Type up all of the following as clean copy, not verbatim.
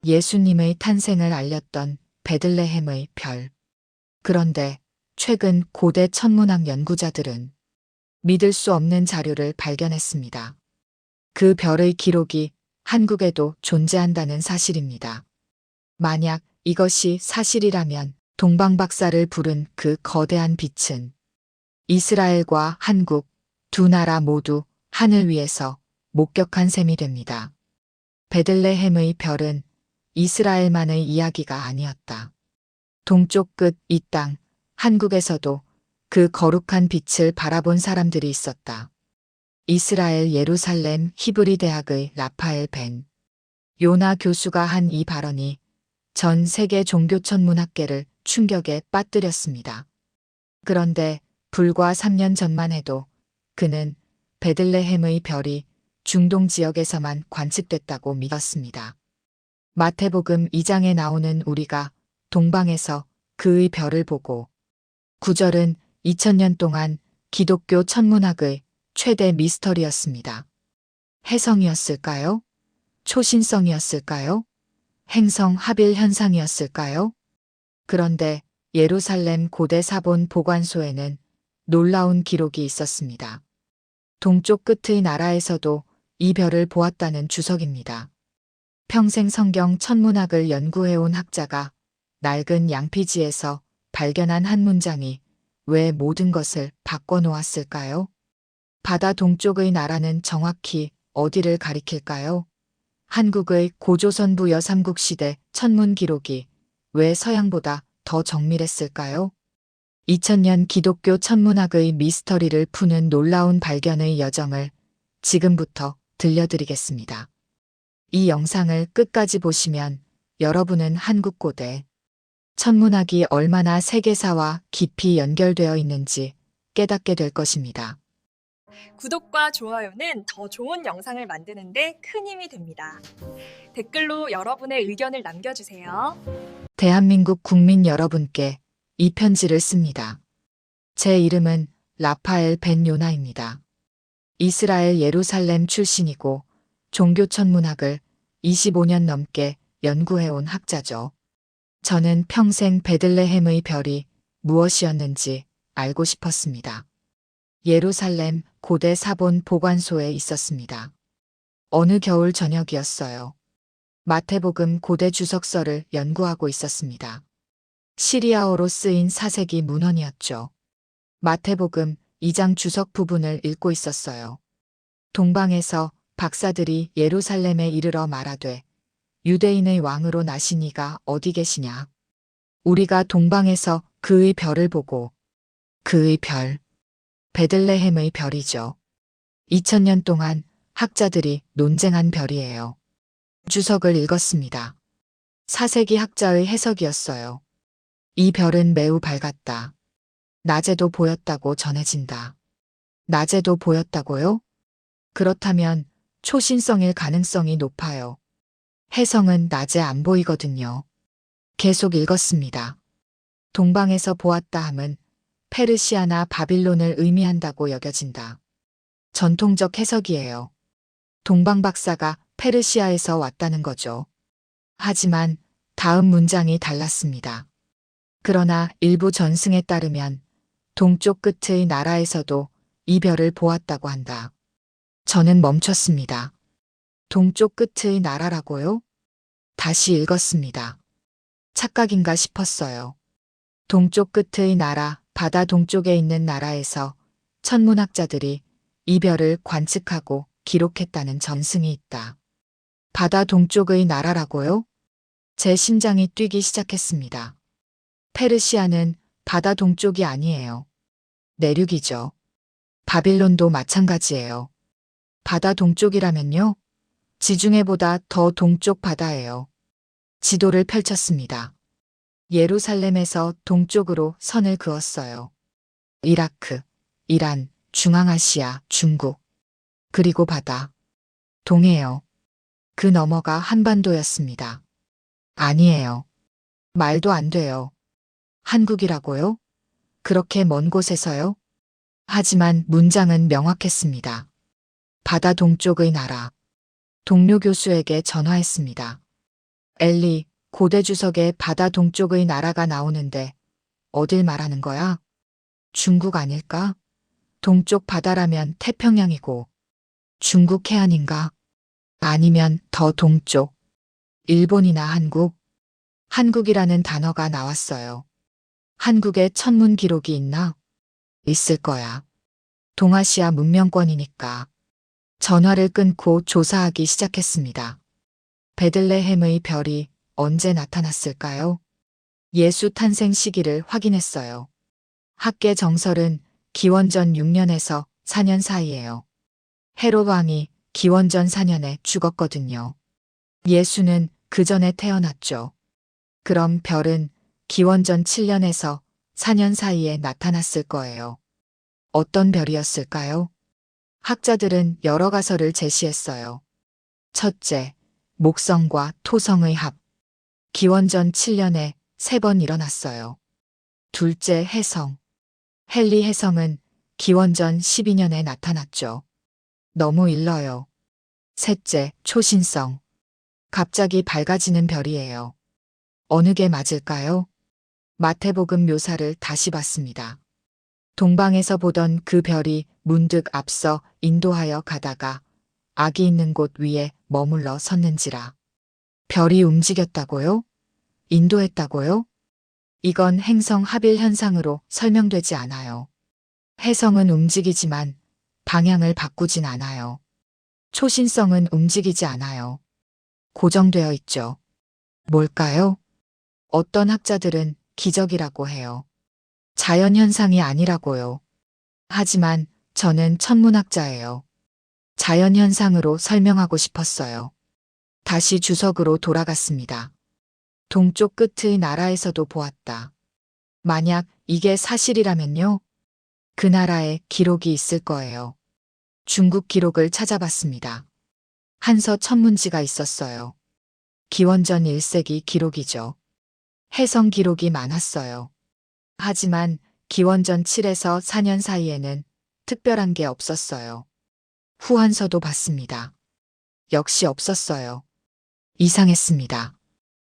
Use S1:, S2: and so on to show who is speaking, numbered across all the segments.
S1: 예수님의 탄생을 알렸던 베들레헴의 별. 그런데 최근 고대 천문학 연구자들은 믿을 수 없는 자료를 발견했습니다. 그 별의 기록이 한국에도 존재한다는 사실입니다. 만약 이것이 사실이라면 동방박사를 부른 그 거대한 빛은 이스라엘과 한국 두 나라 모두 하늘 위에서 목격한 셈이 됩니다. 베들레헴의 별은 이스라엘만의 이야기가 아니었다. 동쪽 끝 이 땅, 한국에서도 그 거룩한 빛을 바라본 사람들이 있었다. 이스라엘 예루살렘 히브리 대학의 라파엘 벤 요나 교수가 한 이 발언이 전 세계 종교천문학계를 충격에 빠뜨렸습니다. 그런데 불과 3년 전만 해도 그는 베들레헴의 별이 중동 지역에서만 관측됐다고 믿었습니다. 마태복음 2장에 나오는 우리가 동방에서 그의 별을 보고 9절은 2000년 동안 기독교 천문학의 최대 미스터리였습니다. 해성이었을까요? 초신성이었을까요? 행성 합일 현상이었을까요? 그런데 예루살렘 고대 사본 보관소에는 놀라운 기록이 있었습니다. 동쪽 끝의 나라에서도 이 별을 보았다는 주석입니다. 평생 성경 천문학을 연구해온 학자가 낡은 양피지에서 발견한 한 문장이 왜 모든 것을 바꿔놓았을까요? 바다 동쪽의 나라는 정확히 어디를 가리킬까요? 한국의 고조선부 여삼국시대 천문 기록이 왜 서양보다 더 정밀했을까요? 2000년 기독교 천문학의 미스터리를 푸는 놀라운 발견의 여정을 지금부터 들려드리겠습니다. 이 영상을 끝까지 보시면 여러분은 한국 고대 천문학이 얼마나 세계사와 깊이 연결되어 있는지 깨닫게 될 것입니다.
S2: 구독과 좋아요는 더 좋은 영상을 만드는 데 큰 힘이 됩니다. 댓글로 여러분의 의견을 남겨주세요.
S1: 대한민국 국민 여러분께 이 편지를 씁니다. 제 이름은 라파엘 벤 요나입니다. 이스라엘 예루살렘 출신이고 종교천문학을 25년 넘게 연구해온 학자죠. 저는 평생 베들레헴의 별이 무엇이었는지 알고 싶었습니다. 예루살렘 고대 사본 보관소에 있었습니다. 어느 겨울 저녁이었어요. 마태복음 고대 주석서를 연구하고 있었습니다. 시리아어로 쓰인 사색이 문헌이었죠. 마태복음 2장 주석 부분을 읽고 있었어요. 동방에서 박사들이 예루살렘에 이르러 말하되 유대인의 왕으로 나신 이가 어디 계시냐? 우리가 동방에서 그의 별을 보고 그의 별, 베들레헴의 별이죠. 2000년 동안 학자들이 논쟁한 별이에요. 주석을 읽었습니다. 사세기 학자의 해석이었어요. 이 별은 매우 밝았다. 낮에도 보였다고 전해진다. 낮에도 보였다고요? 그렇다면 초신성일 가능성이 높아요. 해성은 낮에 안 보이거든요. 계속 읽었습니다. 동방에서 보았다 함은 페르시아나 바빌론을 의미한다고 여겨진다. 전통적 해석이에요. 동방박사가 페르시아에서 왔다는 거죠. 하지만 다음 문장이 달랐습니다. 그러나 일부 전승에 따르면 동쪽 끝의 나라에서도 이 별을 보았다고 한다. 저는 멈췄습니다. 동쪽 끝의 나라라고요? 다시 읽었습니다. 착각인가 싶었어요. 동쪽 끝의 나라, 바다 동쪽에 있는 나라에서 천문학자들이 이 별을 관측하고 기록했다는 전승이 있다. 바다 동쪽의 나라라고요? 제 심장이 뛰기 시작했습니다. 페르시아는 바다 동쪽이 아니에요. 내륙이죠. 바빌론도 마찬가지예요. 바다 동쪽이라면요? 지중해보다 더 동쪽 바다예요. 지도를 펼쳤습니다. 예루살렘에서 동쪽으로 선을 그었어요. 이라크, 이란, 중앙아시아, 중국, 그리고 바다. 동해요. 그 너머가 한반도였습니다. 아니에요. 말도 안 돼요. 한국이라고요? 그렇게 먼 곳에서요? 하지만 문장은 명확했습니다. 바다 동쪽의 나라. 동료 교수에게 전화했습니다. 엘리, 고대 주석에 바다 동쪽의 나라가 나오는데 어딜 말하는 거야? 중국 아닐까? 동쪽 바다라면 태평양이고 중국 해안인가? 아니면 더 동쪽, 일본이나 한국? 한국이라는 단어가 나왔어요. 한국에 천문 기록이 있나? 있을 거야. 동아시아 문명권이니까. 전화를 끊고 조사하기 시작했습니다. 베들레헴의 별이 언제 나타났을까요? 예수 탄생 시기를 확인했어요. 학계 정설은 기원전 6년에서 4년 사이예요. 헤롯 왕이 기원전 4년에 죽었거든요. 예수는 그 전에 태어났죠. 그럼 별은 기원전 7년에서 4년 사이에 나타났을 거예요. 어떤 별이었을까요? 학자들은 여러 가설을 제시했어요. 첫째, 목성과 토성의 합. 기원전 7년에 3번 일어났어요. 둘째, 해성. 헨리 해성은 기원전 12년에 나타났죠. 너무 일러요. 셋째, 초신성. 갑자기 밝아지는 별이에요. 어느 게 맞을까요? 마태복음 묘사를 다시 봤습니다. 동방에서 보던 그 별이 문득 앞서 인도하여 가다가 악이 있는 곳 위에 머물러 섰는지라. 별이 움직였다고요? 인도했다고요? 이건 행성 합일 현상으로 설명되지 않아요. 해성은 움직이지만 방향을 바꾸진 않아요. 초신성은 움직이지 않아요. 고정되어 있죠. 뭘까요? 어떤 학자들은 기적이라고 해요. 자연현상이 아니라고요. 하지만 저는 천문학자예요. 자연현상으로 설명하고 싶었어요. 다시 주석으로 돌아갔습니다. 동쪽 끝의 나라에서도 보았다. 만약 이게 사실이라면요? 그 나라에 기록이 있을 거예요. 중국 기록을 찾아봤습니다. 한서 천문지가 있었어요. 기원전 1세기 기록이죠. 해성 기록이 많았어요. 하지만 기원전 7에서 4년 사이에는 특별한 게 없었어요. 후한서도 봤습니다. 역시 없었어요. 이상했습니다.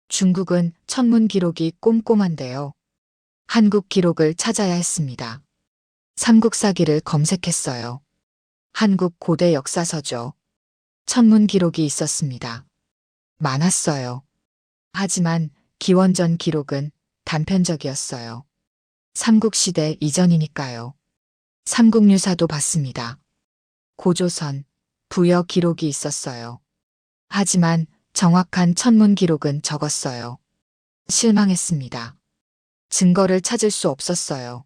S1: 중국은 천문 기록이 꼼꼼한데요. 한국 기록을 찾아야 했습니다. 삼국사기를 검색했어요. 한국 고대 역사서죠. 천문 기록이 있었습니다. 많았어요. 하지만 기원전 기록은 단편적이었어요. 삼국시대 이전이니까요. 삼국유사도 봤습니다. 고조선, 부여 기록이 있었어요. 하지만 정확한 천문 기록은 적었어요. 실망했습니다. 증거를 찾을 수 없었어요.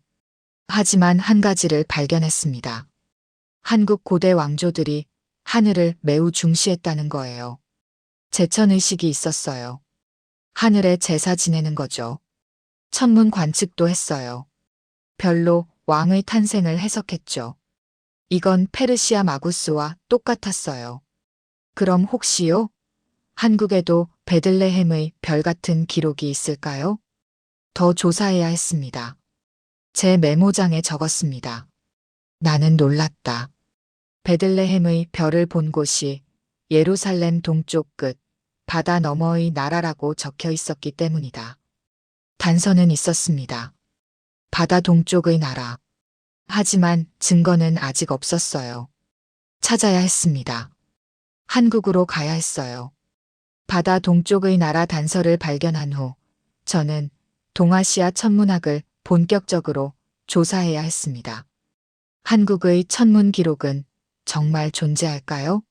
S1: 하지만 한 가지를 발견했습니다. 한국 고대 왕조들이 하늘을 매우 중시했다는 거예요. 제천의식이 있었어요. 하늘에 제사 지내는 거죠. 천문 관측도 했어요. 별로 왕의 탄생을 해석했죠. 이건 페르시아 마구스와 똑같았어요. 그럼 혹시요? 한국에도 베들레헴의 별 같은 기록이 있을까요? 더 조사해야 했습니다. 제 메모장에 적었습니다. 나는 놀랐다. 베들레헴의 별을 본 곳이 예루살렘 동쪽 끝, 바다 너머의 나라라고 적혀 있었기 때문이다. 단서는 있었습니다. 바다 동쪽의 나라. 하지만 증거는 아직 없었어요. 찾아야 했습니다. 한국으로 가야 했어요. 바다 동쪽의 나라 단서를 발견한 후 저는 동아시아 천문학을 본격적으로 조사해야 했습니다. 한국의 천문 기록은 정말 존재할까요?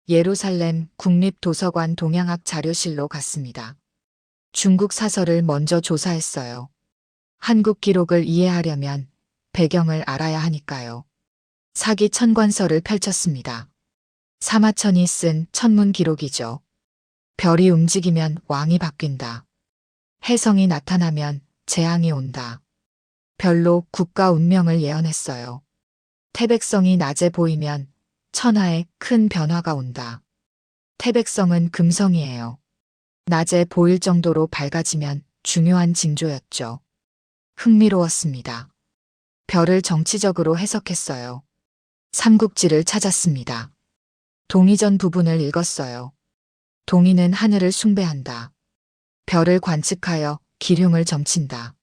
S1: 예루살렘 국립도서관 동양학 자료실로 갔습니다. 중국 사설을 먼저 조사했어요. 한국 기록을 이해하려면 배경을 알아야 하니까요. 사기 천관서를 펼쳤습니다. 사마천이 쓴 천문 기록이죠. 별이 움직이면 왕이 바뀐다. 해성이 나타나면 재앙이 온다. 별로 국가 운명을 예언했어요. 태백성이 낮에 보이면 천하에 큰 변화가 온다. 태백성은 금성이에요. 낮에 보일 정도로 밝아지면 중요한 징조였죠. 흥미로웠습니다. 별을 정치적으로 해석했어요. 삼국지를 찾았습니다. 동의전 부분을 읽었어요. 동의는 하늘을 숭배한다. 별을 관측하여 기륭을 점친다.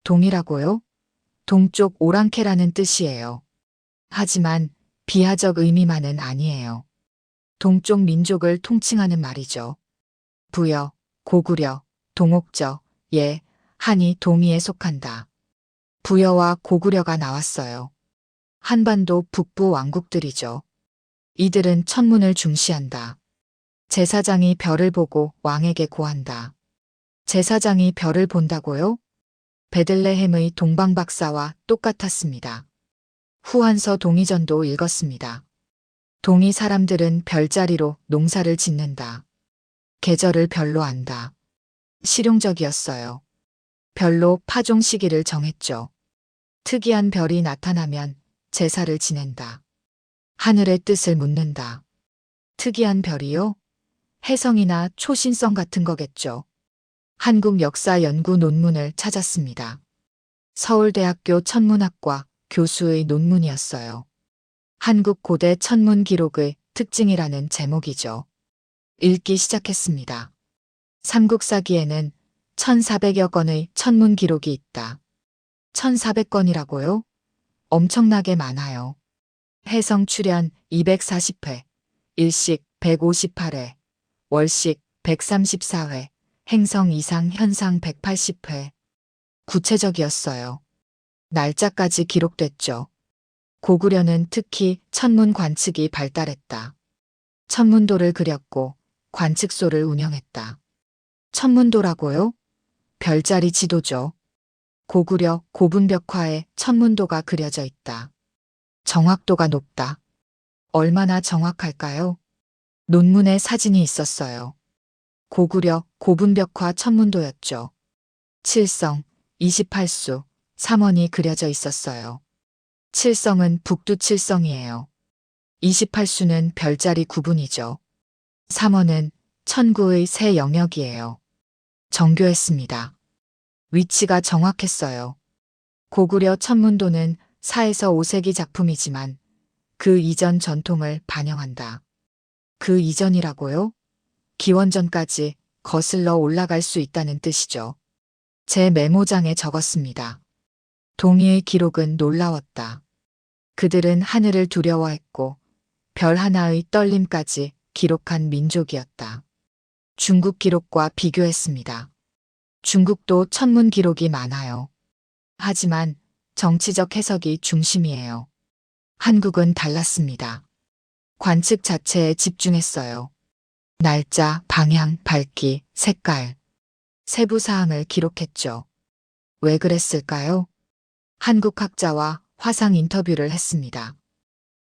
S1: 동이라고요? 동쪽 오랑캐라는 뜻이에요. 하지만 비하적 의미만은 아니에요. 동쪽 민족을 통칭하는 말이죠. 부여, 고구려, 동옥저, 예, 한이 동이에 속한다. 부여와 고구려가 나왔어요. 한반도 북부 왕국들이죠. 이들은 천문을 중시한다. 제사장이 별을 보고 왕에게 고한다. 제사장이 별을 본다고요? 베들레헴의 동방박사와 똑같았습니다. 후한서 동이전도 읽었습니다. 동이 사람들은 별자리로 농사를 짓는다. 계절을 별로 안다. 실용적이었어요. 별로 파종 시기를 정했죠. 특이한 별이 나타나면 제사를 지낸다. 하늘의 뜻을 묻는다. 특이한 별이요? 혜성이나 초신성 같은 거겠죠. 한국 역사 연구 논문을 찾았습니다. 서울대학교 천문학과 교수의 논문이었어요. 한국 고대 천문 기록의 특징이라는 제목이죠. 읽기 시작했습니다. 삼국사기에는 1400여 건의 천문 기록이 있다. 1400건이라고요? 엄청나게 많아요. 해성 출현 240회, 일식 158회, 월식 134회, 행성 이상 현상 180회. 구체적이었어요. 날짜까지 기록됐죠. 고구려는 특히 천문 관측이 발달했다. 천문도를 그렸고 관측소를 운영했다. 천문도라고요? 별자리 지도죠. 고구려 고분벽화에 천문도가 그려져 있다. 정확도가 높다. 얼마나 정확할까요? 논문에 사진이 있었어요. 고구려 고분벽화 천문도였죠. 칠성, 28수, 3원이 그려져 있었어요. 칠성은 북두 칠성이에요. 28수는 별자리 구분이죠. 3원은 천구의 새 영역이에요. 정교했습니다. 위치가 정확했어요. 고구려 천문도는 4에서 5세기 작품이지만 그 이전 전통을 반영한다. 그 이전이라고요? 기원전까지 거슬러 올라갈 수 있다는 뜻이죠. 제 메모장에 적었습니다. 동의의 기록은 놀라웠다. 그들은 하늘을 두려워했고 별 하나의 떨림까지 기록한 민족이었다. 중국 기록과 비교했습니다. 중국도 천문 기록이 많아요. 하지만 정치적 해석이 중심이에요. 한국은 달랐습니다. 관측 자체에 집중했어요. 날짜, 방향, 밝기, 색깔, 세부 사항을 기록했죠. 왜 그랬을까요? 한국 학자와 화상 인터뷰를 했습니다.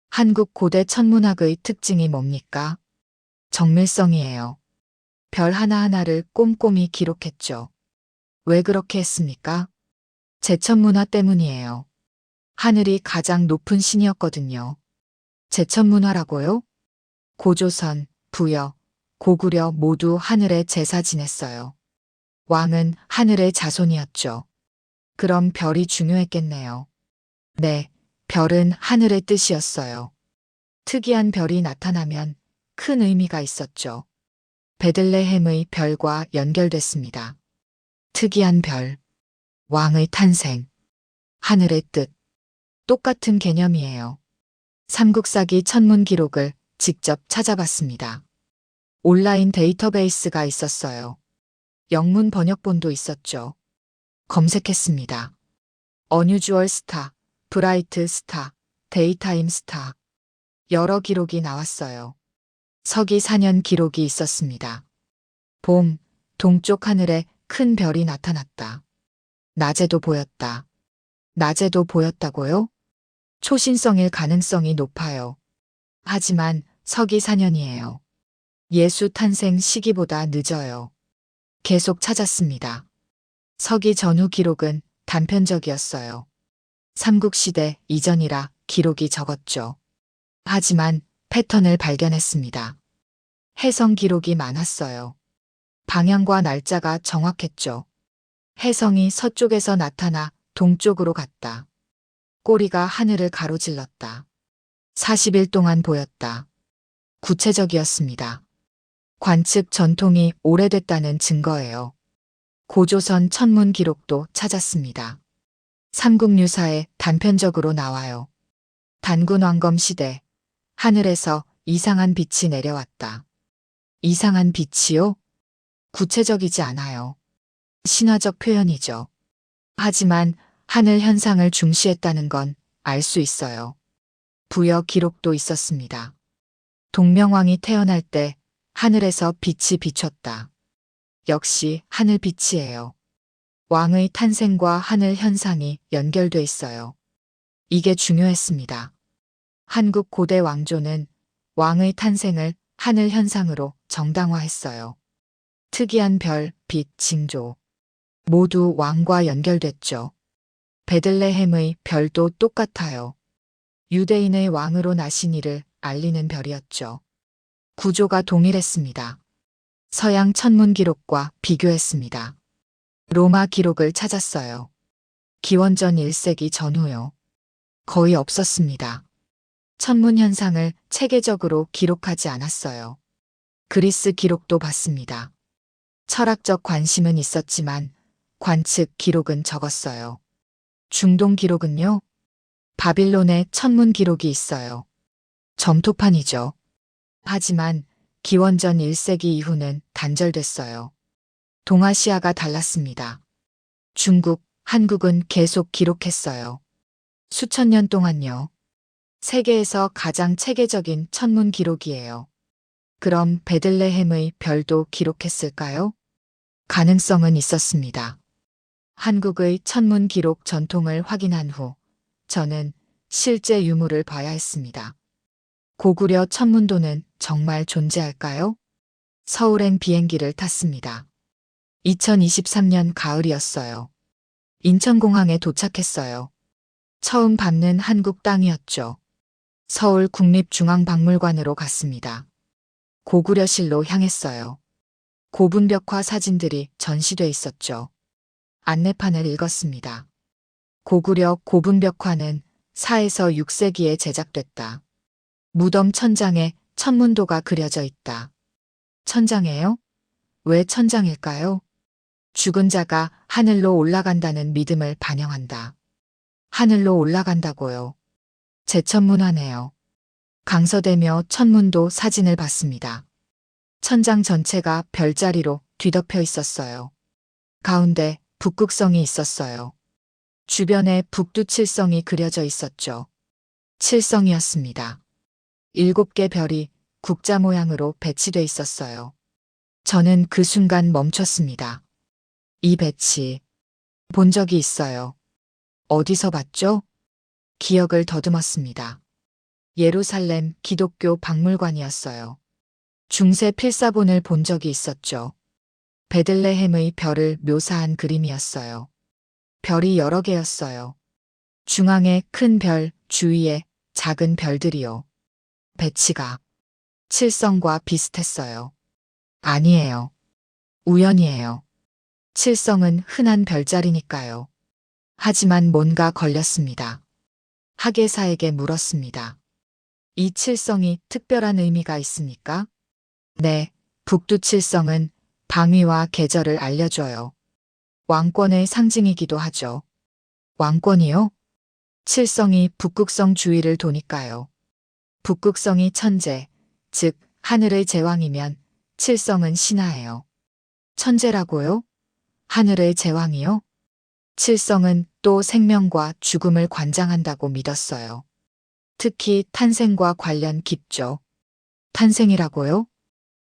S1: 한국 고대 천문학의 특징이 뭡니까? 정밀성이에요. 별 하나하나를 꼼꼼히 기록했죠. 왜 그렇게 했습니까? 제천문화 때문이에요. 하늘이 가장 높은 신이었거든요. 제천문화라고요? 고조선, 부여, 고구려 모두 하늘에 제사 지냈어요. 왕은 하늘의 자손이었죠. 그럼 별이 중요했겠네요. 네, 별은 하늘의 뜻이었어요. 특이한 별이 나타나면 큰 의미가 있었죠. 베들레헴의 별과 연결됐습니다. 특이한 별, 왕의 탄생, 하늘의 뜻, 똑같은 개념이에요. 삼국사기 천문 기록을 직접 찾아봤습니다. 온라인 데이터베이스가 있었어요. 영문 번역본도 있었죠. 검색했습니다. 어뉴주얼 스타, 브라이트 스타, 데이타임 스타. 여러 기록이 나왔어요. 서기 4년 기록이 있었습니다. 봄, 동쪽 하늘에 큰 별이 나타났다. 낮에도 보였다. 낮에도 보였다고요? 초신성일 가능성이 높아요. 하지만 서기 4년이에요. 예수 탄생 시기보다 늦어요. 계속 찾았습니다. 서기 전후 기록은 단편적이었어요. 삼국시대 이전이라 기록이 적었죠. 하지만 패턴을 발견했습니다. 해성 기록이 많았어요. 방향과 날짜가 정확했죠. 해성이 서쪽에서 나타나 동쪽으로 갔다. 꼬리가 하늘을 가로질렀다. 40일 동안 보였다. 구체적이었습니다. 관측 전통이 오래됐다는 증거예요. 고조선 천문 기록도 찾았습니다. 삼국유사에 단편적으로 나와요. 단군 왕검 시대, 하늘에서 이상한 빛이 내려왔다. 이상한 빛이요? 구체적이지 않아요. 신화적 표현이죠. 하지만 하늘 현상을 중시했다는 건 알 수 있어요. 부여 기록도 있었습니다. 동명왕이 태어날 때 하늘에서 빛이 비쳤다. 역시 하늘빛이에요. 왕의 탄생과 하늘 현상이 연결돼 있어요. 이게 중요했습니다. 한국 고대 왕조는 왕의 탄생을 하늘 현상으로 정당화했어요. 특이한 별, 빛, 징조. 모두 왕과 연결됐죠. 베들레헴의 별도 똑같아요. 유대인의 왕으로 나신 이를 알리는 별이었죠. 구조가 동일했습니다. 서양 천문 기록과 비교했습니다. 로마 기록을 찾았어요. 기원전 1세기 전후요. 거의 없었습니다. 천문 현상을 체계적으로 기록하지 않았어요. 그리스 기록도 봤습니다. 철학적 관심은 있었지만 관측 기록은 적었어요. 중동 기록은요? 바빌론에 천문 기록이 있어요. 점토판이죠. 하지만 기원전 1세기 이후는 단절됐어요. 동아시아가 달랐습니다. 중국, 한국은 계속 기록했어요. 수천 년 동안요. 세계에서 가장 체계적인 천문 기록이에요. 그럼 베들레헴의 별도 기록했을까요? 가능성은 있었습니다. 한국의 천문 기록 전통을 확인한 후 저는 실제 유물을 봐야 했습니다. 고구려 천문도는 정말 존재할까요? 서울행 비행기를 탔습니다. 2023년 가을이었어요. 인천공항에 도착했어요. 처음 밟는 한국 땅이었죠. 서울 국립중앙박물관으로 갔습니다. 고구려실로 향했어요. 고분벽화 사진들이 전시돼 있었죠. 안내판을 읽었습니다. 고구려 고분벽화는 4에서 6세기에 제작됐다. 무덤 천장에 천문도가 그려져 있다. 천장에요? 왜 천장일까요? 죽은 자가 하늘로 올라간다는 믿음을 반영한다. 하늘로 올라간다고요. 제천문화네요. 강서대며 천문도 사진을 봤습니다. 천장 전체가 별자리로 뒤덮여 있었어요. 가운데 북극성이 있었어요. 주변에 북두칠성이 그려져 있었죠. 칠성이었습니다. 7개 별이 국자 모양으로 배치돼 있었어요. 저는 그 순간 멈췄습니다. 이 배치 본 적이 있어요. 어디서 봤죠? 기억을 더듬었습니다. 예루살렘 기독교 박물관이었어요. 중세 필사본을 본 적이 있었죠. 베들레헴의 별을 묘사한 그림이었어요. 별이 여러 개였어요. 중앙에 큰 별, 주위에 작은 별들이요. 배치가 칠성과 비슷했어요. 아니에요. 우연이에요. 칠성은 흔한 별자리니까요. 하지만 뭔가 걸렸습니다. 학예사에게 물었습니다. 이 칠성이 특별한 의미가 있습니까? 네, 북두칠성은 방위와 계절을 알려줘요. 왕권의 상징이기도 하죠. 왕권이요? 칠성이 북극성 주위를 도니까요. 북극성이 천재, 즉 하늘의 제왕이면 칠성은 신하예요. 천재라고요? 하늘의 제왕이요? 칠성은 또 생명과 죽음을 관장한다고 믿었어요. 특히 탄생과 관련 깊죠. 탄생이라고요?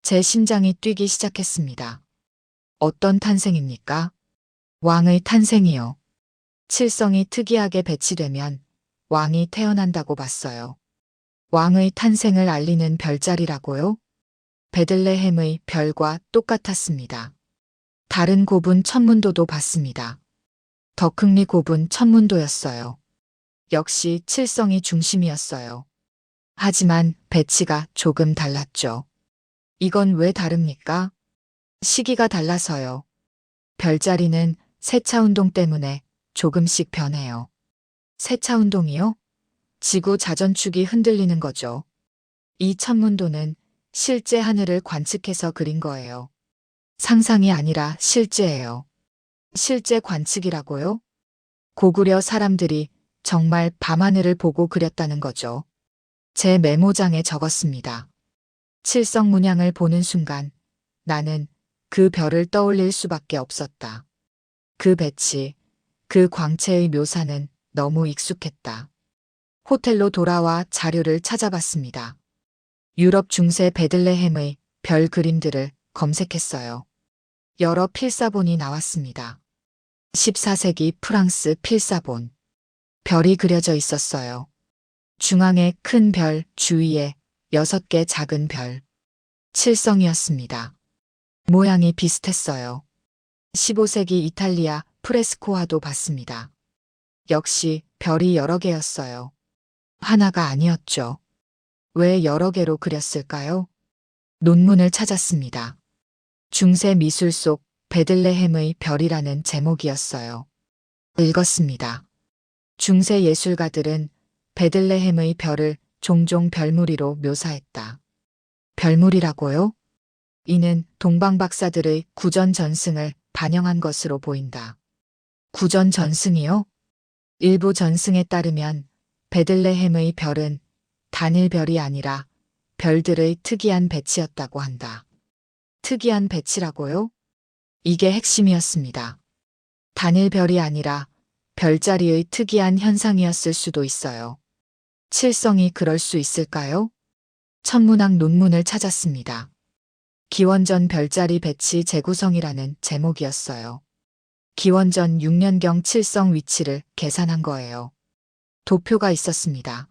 S1: 제 심장이 뛰기 시작했습니다. 어떤 탄생입니까? 왕의 탄생이요. 칠성이 특이하게 배치되면 왕이 태어난다고 봤어요. 왕의 탄생을 알리는 별자리라고요? 베들레헴의 별과 똑같았습니다. 다른 고분 천문도도 봤습니다. 덕흥리 고분 천문도였어요. 역시 칠성이 중심이었어요. 하지만 배치가 조금 달랐죠. 이건 왜 다릅니까? 시기가 달라서요. 별자리는 세차운동 때문에 조금씩 변해요. 세차운동이요? 지구 자전축이 흔들리는 거죠. 이 천문도는 실제 하늘을 관측해서 그린 거예요. 상상이 아니라 실제예요. 실제 관측이라고요? 고구려 사람들이 정말 밤하늘을 보고 그렸다는 거죠. 제 메모장에 적었습니다. 칠성 문양을 보는 순간 나는 그 별을 떠올릴 수밖에 없었다. 그 배치, 그 광채의 묘사는 너무 익숙했다. 호텔로 돌아와 자료를 찾아봤습니다. 유럽 중세 베들레헴의 별 그림들을 검색했어요. 여러 필사본이 나왔습니다. 14세기 프랑스 필사본. 별이 그려져 있었어요. 중앙에 큰 별, 주위에 6개 작은 별. 칠성이었습니다. 모양이 비슷했어요. 15세기 이탈리아 프레스코화도 봤습니다. 역시 별이 여러 개였어요. 하나가 아니었죠. 왜 여러 개로 그렸을까요? 논문을 찾았습니다. 중세 미술 속 베들레헴의 별이라는 제목이었어요. 읽었습니다. 중세 예술가들은 베들레헴의 별을 종종 별무리로 묘사했다. 별무리라고요? 이는 동방박사들의 구전 전승을 반영한 것으로 보인다. 구전 전승이요? 일부 전승에 따르면 베들레헴의 별은 단일 별이 아니라 별들의 특이한 배치였다고 한다. 특이한 배치라고요? 이게 핵심이었습니다. 단일 별이 아니라 별자리의 특이한 현상이었을 수도 있어요. 칠성이 그럴 수 있을까요? 천문학 논문을 찾았습니다. 기원전 별자리 배치 재구성이라는 제목이었어요. 기원전 6년경 칠성 위치를 계산한 거예요. 도표가 있었습니다.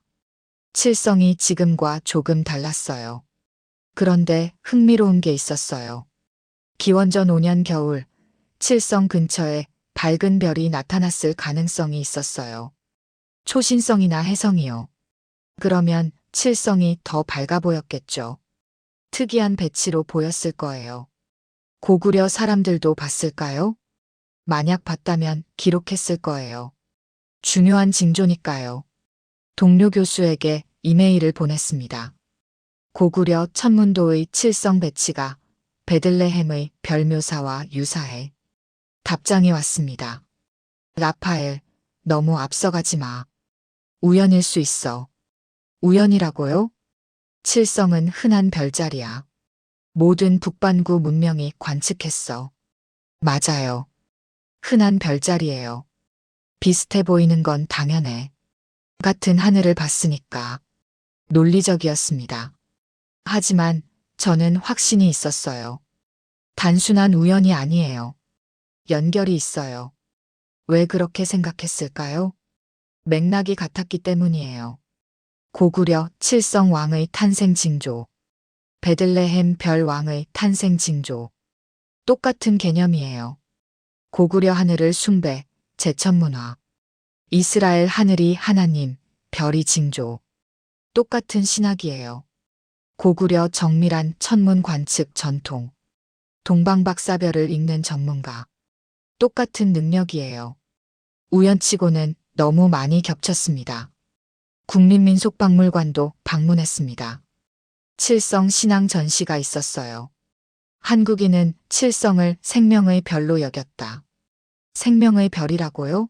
S1: 칠성이 지금과 조금 달랐어요. 그런데 흥미로운 게 있었어요. 기원전 5년 겨울 칠성 근처에 밝은 별이 나타났을 가능성이 있었어요. 초신성이나 혜성이요. 그러면 칠성이 더 밝아 보였겠죠. 특이한 배치로 보였을 거예요. 고구려 사람들도 봤을까요? 만약 봤다면 기록했을 거예요. 중요한 징조니까요. 동료 교수에게 이메일을 보냈습니다. 고구려 천문도의 칠성 배치가 베들레헴의 별 묘사와 유사해. 답장이 왔습니다. 라파엘, 너무 앞서가지 마. 우연일 수 있어. 우연이라고요? 칠성은 흔한 별자리야. 모든 북반구 문명이 관측했어. 맞아요. 흔한 별자리예요. 비슷해 보이는 건 당연해. 같은 하늘을 봤으니까. 논리적이었습니다. 하지만 저는 확신이 있었어요. 단순한 우연이 아니에요. 연결이 있어요. 왜 그렇게 생각했을까요? 맥락이 같았기 때문이에요. 고구려 칠성 왕의 탄생 징조, 베들레헴 별 왕의 탄생 징조. 똑같은 개념이에요. 고구려 하늘을 숭배, 제천문화. 이스라엘 하늘이 하나님, 별이 징조. 똑같은 신학이에요. 고구려 정밀한 천문 관측 전통. 동방박사별을 읽는 전문가. 똑같은 능력이에요. 우연치고는 너무 많이 겹쳤습니다. 국립민속박물관도 방문했습니다. 칠성 신앙 전시가 있었어요. 한국인은 칠성을 생명의 별로 여겼다. 생명의 별이라고요?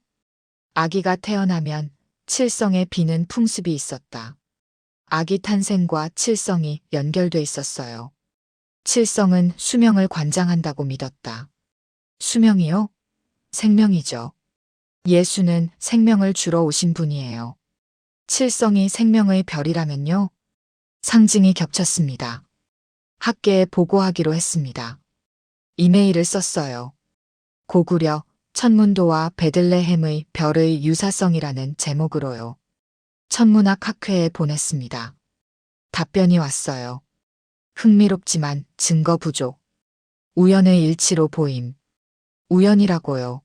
S1: 아기가 태어나면 칠성에 비는 풍습이 있었다. 아기 탄생과 칠성이 연결돼 있었어요. 칠성은 수명을 관장한다고 믿었다. 수명이요? 생명이죠. 예수는 생명을 주러 오신 분이에요. 칠성이 생명의 별이라면요? 상징이 겹쳤습니다. 학계에 보고하기로 했습니다. 이메일을 썼어요. 고구려 천문도와 베들레헴의 별의 유사성이라는 제목으로요. 천문학 학회에 보냈습니다. 답변이 왔어요. 흥미롭지만 증거 부족. 우연의 일치로 보임. 우연이라고요.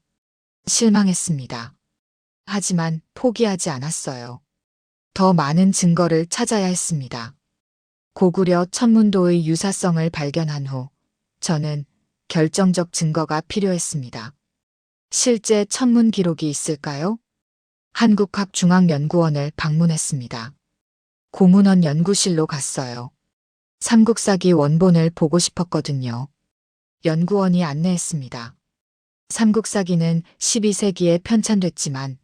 S1: 실망했습니다. 하지만 포기하지 않았어요. 더 많은 증거를 찾아야 했습니다. 고구려 천문도의 유사성을 발견한 후 저는 결정적 증거가 필요했습니다. 실제 천문 기록이 있을까요? 한국학중앙연구원을 방문했습니다. 고문원 연구실로 갔어요. 삼국사기 원본을 보고 싶었거든요. 연구원이 안내했습니다. 삼국사기는 12세기에 편찬됐지만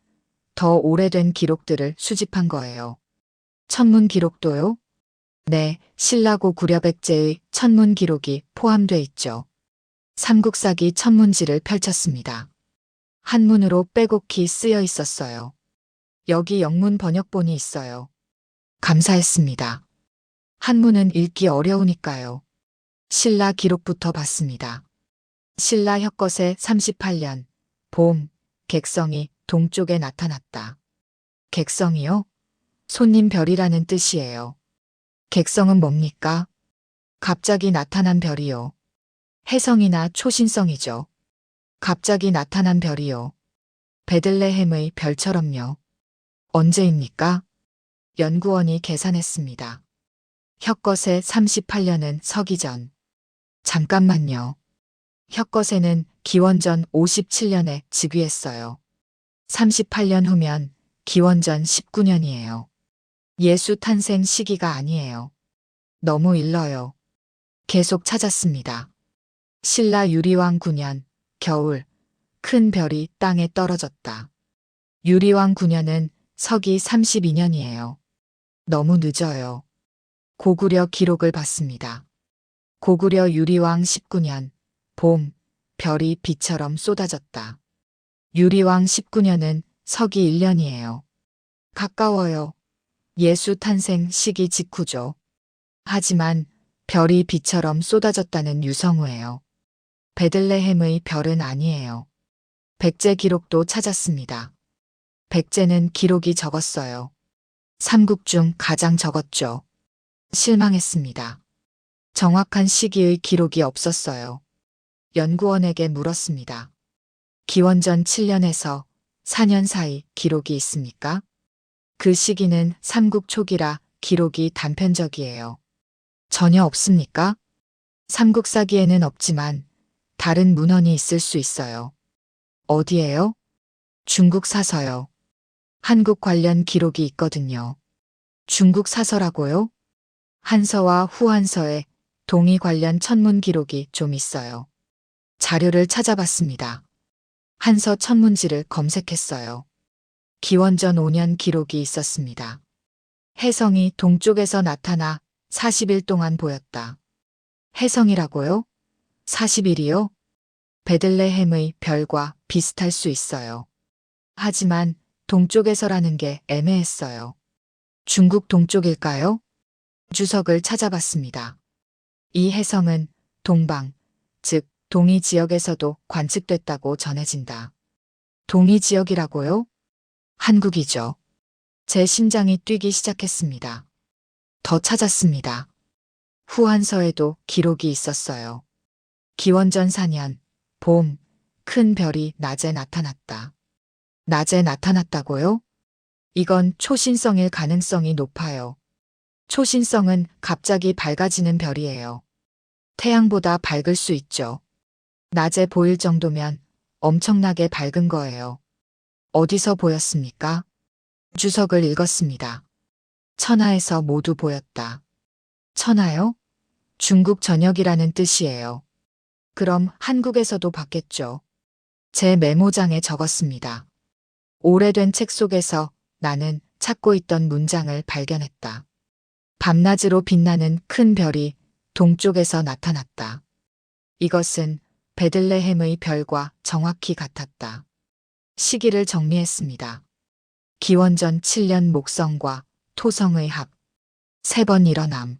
S1: 더 오래된 기록들을 수집한 거예요. 천문 기록도요? 네, 신라고 구려백제의 천문 기록이 포함돼 있죠. 삼국사기 천문지를 펼쳤습니다. 한문으로 빼곡히 쓰여 있었어요. 여기 영문 번역본이 있어요. 감사했습니다. 한문은 읽기 어려우니까요. 신라 기록부터 봤습니다. 신라 혁거세 38년 봄, 객성이 동쪽에 나타났다. 객성이요? 손님 별이라는 뜻이에요. 객성은 뭡니까? 갑자기 나타난 별이요. 혜성이나 초신성이죠. 갑자기 나타난 별이요. 베들레헴의 별처럼요. 언제입니까? 연구원이 계산했습니다. 혁거세 38년은 서기전. 잠깐만요. 혁거세는 기원전 57년에 즉위했어요. 38년 후면 기원전 19년이에요. 예수 탄생 시기가 아니에요. 너무 일러요. 계속 찾았습니다. 신라 유리왕 9년 겨울 큰 별이 땅에 떨어졌다. 유리왕 9년은 서기 32년이에요. 너무 늦어요. 고구려 기록을 봤습니다. 고구려 유리왕 19년 봄 별이 비처럼 쏟아졌다. 유리왕 19년은 서기 1년이에요. 가까워요. 예수 탄생 시기 직후죠. 하지만 별이 비처럼 쏟아졌다는 유성우예요. 베들레헴의 별은 아니에요. 백제 기록도 찾았습니다. 백제는 기록이 적었어요. 삼국 중 가장 적었죠. 실망했습니다. 정확한 시기의 기록이 없었어요. 연구원에게 물었습니다. 기원전 7년에서 4년 사이 기록이 있습니까? 그 시기는 삼국 초기라 기록이 단편적이에요. 전혀 없습니까? 삼국사기에는 없지만 다른 문헌이 있을 수 있어요. 어디에요? 중국 사서요. 한국 관련 기록이 있거든요. 중국 사서라고요? 한서와 후한서에 동의 관련 천문 기록이 좀 있어요. 자료를 찾아봤습니다. 한서 천문지를 검색했어요. 기원전 5년 기록이 있었습니다. 혜성이 동쪽에서 나타나 40일 동안 보였다. 혜성이라고요? 40일이요? 베들레헴의 별과 비슷할 수 있어요. 하지만 동쪽에서라는 게 애매했어요. 중국 동쪽일까요? 주석을 찾아봤습니다. 이 혜성은 동방, 즉 동이 지역에서도 관측됐다고 전해진다. 동이 지역이라고요? 한국이죠. 제 심장이 뛰기 시작했습니다. 더 찾았습니다. 후한서에도 기록이 있었어요. 기원전 4년 봄, 큰 별이 낮에 나타났다. 낮에 나타났다고요? 이건 초신성일 가능성이 높아요. 초신성은 갑자기 밝아지는 별이에요. 태양보다 밝을 수 있죠. 낮에 보일 정도면 엄청나게 밝은 거예요. 어디서 보였습니까? 주석을 읽었습니다. 천하에서 모두 보였다. 천하요? 중국 전역이라는 뜻이에요. 그럼 한국에서도 봤겠죠. 제 메모장에 적었습니다. 오래된 책 속에서 나는 찾고 있던 문장을 발견했다. 밤낮으로 빛나는 큰 별이 동쪽에서 나타났다. 이것은 베들레헴의 별과 정확히 같았다. 시기를 정리했습니다. 기원전 7년 목성과 토성의 합. 3번 일어남.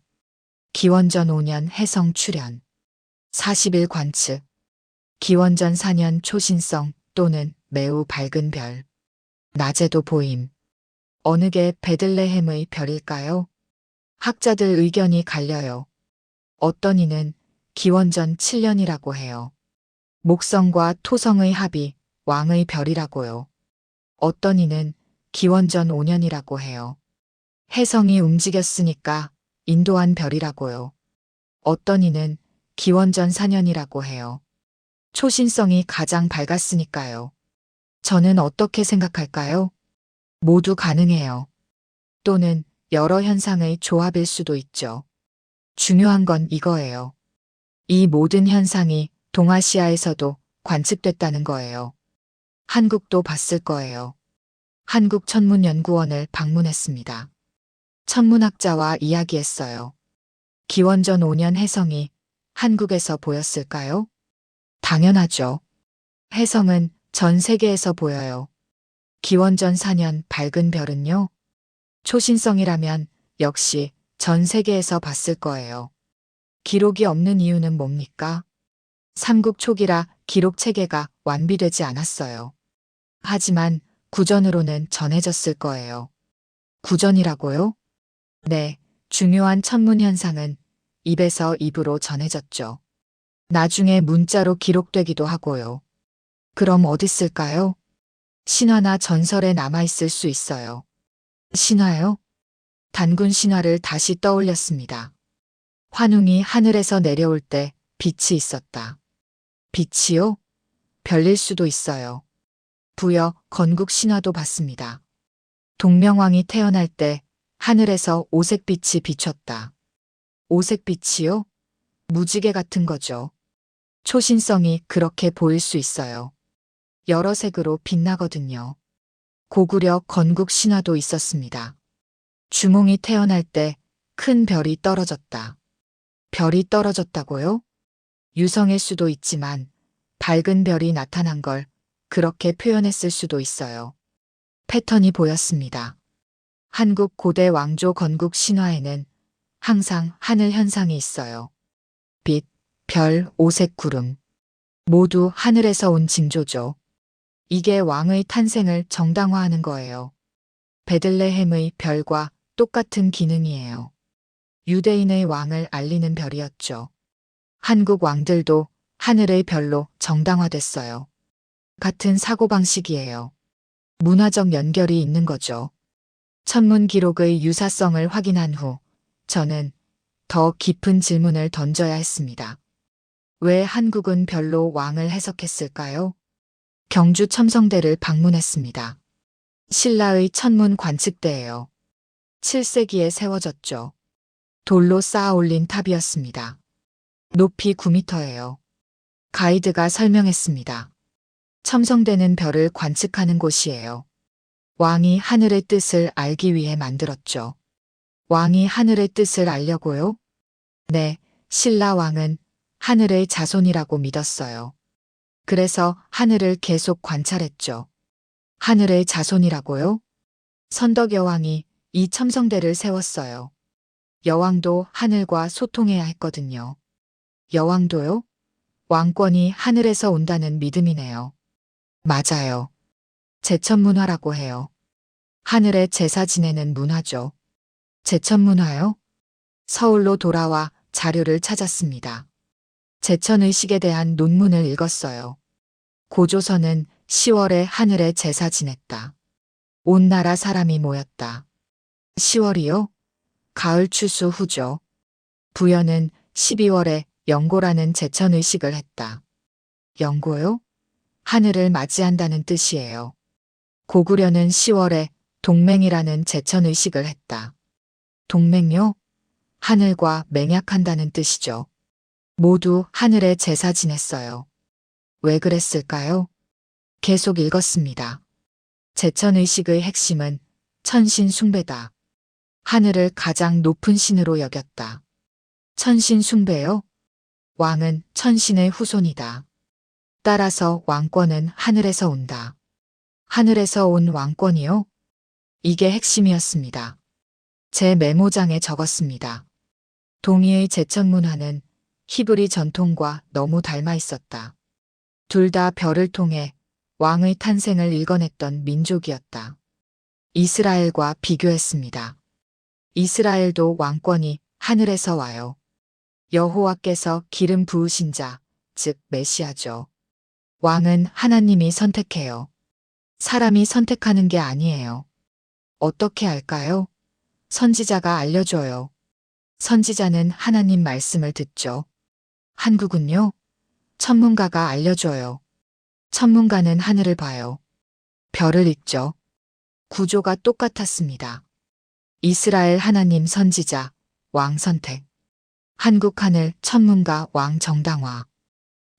S1: 기원전 5년 해성 출현. 40일 관측. 기원전 4년 초신성 또는 매우 밝은 별. 낮에도 보임. 어느 게 베들레헴의 별일까요? 학자들 의견이 갈려요. 어떤 이는 기원전 7년이라고 해요. 목성과 토성의 합이 왕의 별이라고요. 어떤 이는 기원전 5년이라고 해요. 혜성이 움직였으니까 인도한 별이라고요. 어떤 이는 기원전 4년이라고 해요. 초신성이 가장 밝았으니까요. 저는 어떻게 생각할까요? 모두 가능해요. 또는 여러 현상의 조합일 수도 있죠. 중요한 건 이거예요. 이 모든 현상이 동아시아에서도 관측됐다는 거예요. 한국도 봤을 거예요. 한국천문연구원을 방문했습니다. 천문학자와 이야기했어요. 기원전 5년 혜성이 한국에서 보였을까요? 당연하죠. 혜성은 전 세계에서 보여요. 기원전 4년 밝은 별은요? 초신성이라면 역시 전 세계에서 봤을 거예요. 기록이 없는 이유는 뭡니까? 삼국 초기라 기록 체계가 완비되지 않았어요. 하지만 구전으로는 전해졌을 거예요. 구전이라고요? 네, 중요한 천문 현상은 입에서 입으로 전해졌죠. 나중에 문자로 기록되기도 하고요. 그럼 어디 쓸까요? 신화나 전설에 남아있을 수 있어요. 신화요? 단군 신화를 다시 떠올렸습니다. 환웅이 하늘에서 내려올 때 빛이 있었다. 빛이요? 별일 수도 있어요. 부여 건국 신화도 봤습니다. 동명왕이 태어날 때 하늘에서 오색빛이 비쳤다. 오색빛이요? 무지개 같은 거죠. 초신성이 그렇게 보일 수 있어요. 여러 색으로 빛나거든요. 고구려 건국 신화도 있었습니다. 주몽이 태어날 때 큰 별이 떨어졌다. 별이 떨어졌다고요? 유성일 수도 있지만 밝은 별이 나타난 걸 그렇게 표현했을 수도 있어요. 패턴이 보였습니다. 한국 고대 왕조 건국 신화에는 항상 하늘 현상이 있어요. 빛, 별, 오색 구름. 모두 하늘에서 온 징조죠. 이게 왕의 탄생을 정당화하는 거예요. 베들레헴의 별과 똑같은 기능이에요. 유대인의 왕을 알리는 별이었죠. 한국 왕들도 하늘의 별로 정당화됐어요. 같은 사고방식이에요. 문화적 연결이 있는 거죠. 천문 기록의 유사성을 확인한 후 저는 더 깊은 질문을 던져야 했습니다. 왜 한국은 별로 왕을 해석했을까요? 경주 첨성대를 방문했습니다. 신라의 천문 관측대예요. 7세기에 세워졌죠. 돌로 쌓아 올린 탑이었습니다. 높이 9m예요. 가이드가 설명했습니다. 첨성대는 별을 관측하는 곳이에요. 왕이 하늘의 뜻을 알기 위해 만들었죠. 왕이 하늘의 뜻을 알려고요? 네, 신라 왕은 하늘의 자손이라고 믿었어요. 그래서 하늘을 계속 관찰했죠. 하늘의 자손이라고요? 선덕 여왕이 이 첨성대를 세웠어요. 여왕도 하늘과 소통해야 했거든요. 여왕도요? 왕권이 하늘에서 온다는 믿음이네요. 맞아요. 제천문화라고 해요. 하늘에 제사 지내는 문화죠. 제천문화요? 서울로 돌아와 자료를 찾았습니다. 제천의식에 대한 논문을 읽었어요. 고조선은 10월에 하늘에 제사 지냈다. 온 나라 사람이 모였다. 10월이요? 가을 추수 후죠. 부여는 12월에 영고라는 제천의식을 했다. 영고요? 하늘을 맞이한다는 뜻이에요. 고구려는 10월에 동맹이라는 제천의식을 했다. 동맹요? 하늘과 맹약한다는 뜻이죠. 모두 하늘에 제사 지냈어요. 왜 그랬을까요? 계속 읽었습니다. 제천의식의 핵심은 천신숭배다. 하늘을 가장 높은 신으로 여겼다. 천신숭배요? 왕은 천신의 후손이다. 따라서 왕권은 하늘에서 온다. 하늘에서 온 왕권이요? 이게 핵심이었습니다. 제 메모장에 적었습니다. 동의의 제천문화는 히브리 전통과 너무 닮아 있었다. 둘 다 별을 통해 왕의 탄생을 읽어냈던 민족이었다. 이스라엘과 비교했습니다. 이스라엘도 왕권이 하늘에서 와요. 여호와께서 기름 부으신 자, 즉 메시아죠. 왕은 하나님이 선택해요. 사람이 선택하는 게 아니에요. 어떻게 알까요? 선지자가 알려줘요. 선지자는 하나님 말씀을 듣죠. 한국은요? 천문가가 알려줘요. 천문가는 하늘을 봐요. 별을 읽죠. 구조가 똑같았습니다. 이스라엘 하나님 선지자, 왕 선택. 한국 하늘 천문가 왕 정당화.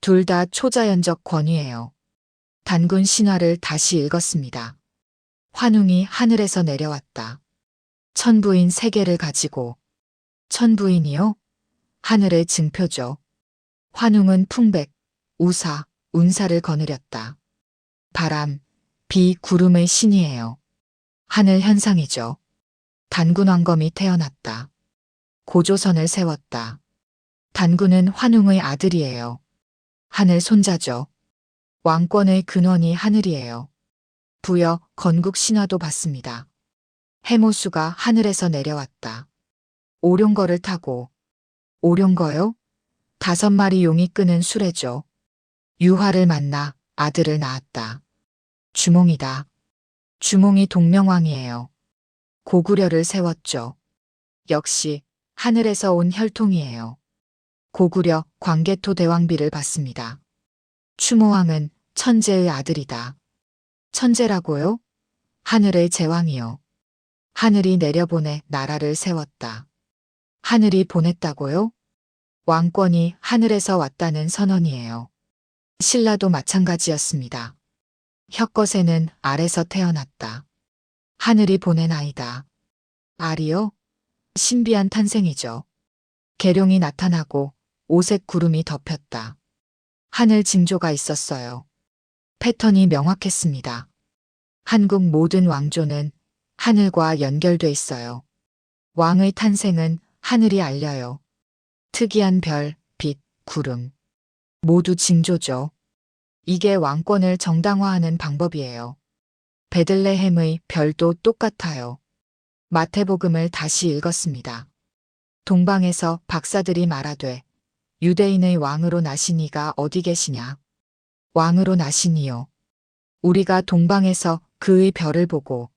S1: 둘 다 초자연적 권위예요. 단군 신화를 다시 읽었습니다. 환웅이 하늘에서 내려왔다. 천부인 세 개를 가지고. 천부인이요? 하늘의 증표죠. 환웅은 풍백, 우사, 운사를 거느렸다. 바람, 비, 구름의 신이에요. 하늘 현상이죠. 단군 왕검이 태어났다. 고조선을 세웠다. 단군은 환웅의 아들이에요. 하늘 손자죠. 왕권의 근원이 하늘이에요. 부여, 건국 신화도 봤습니다. 해모수가 하늘에서 내려왔다. 오룡거를 타고. 오룡거요? 5마리 용이 끄는 수레죠. 유화를 만나 아들을 낳았다. 주몽이다. 주몽이 동명왕이에요. 고구려를 세웠죠. 역시 하늘에서 온 혈통이에요. 고구려 광개토 대왕비를 봤습니다. 추모왕은 천재의 아들이다. 천재라고요? 하늘의 제왕이요. 하늘이 내려보내 나라를 세웠다. 하늘이 보냈다고요? 왕권이 하늘에서 왔다는 선언이에요. 신라도 마찬가지였습니다. 혁거세는 알에서 태어났다. 하늘이 보낸 아이다. 알이요? 신비한 탄생이죠. 계룡이 나타나고 오색 구름이 덮였다. 하늘 징조가 있었어요. 패턴이 명확했습니다. 한국 모든 왕조는 하늘과 연결돼 있어요. 왕의 탄생은 하늘이 알려요. 특이한 별, 빛, 구름. 모두 징조죠. 이게 왕권을 정당화하는 방법이에요. 베들레헴의 별도 똑같아요. 마태복음을 다시 읽었습니다. 동방에서 박사들이 말하되 유대인의 왕으로 나신 이가 어디 계시냐? 왕으로 나시니요. 우리가 동방에서 그의 별을 보고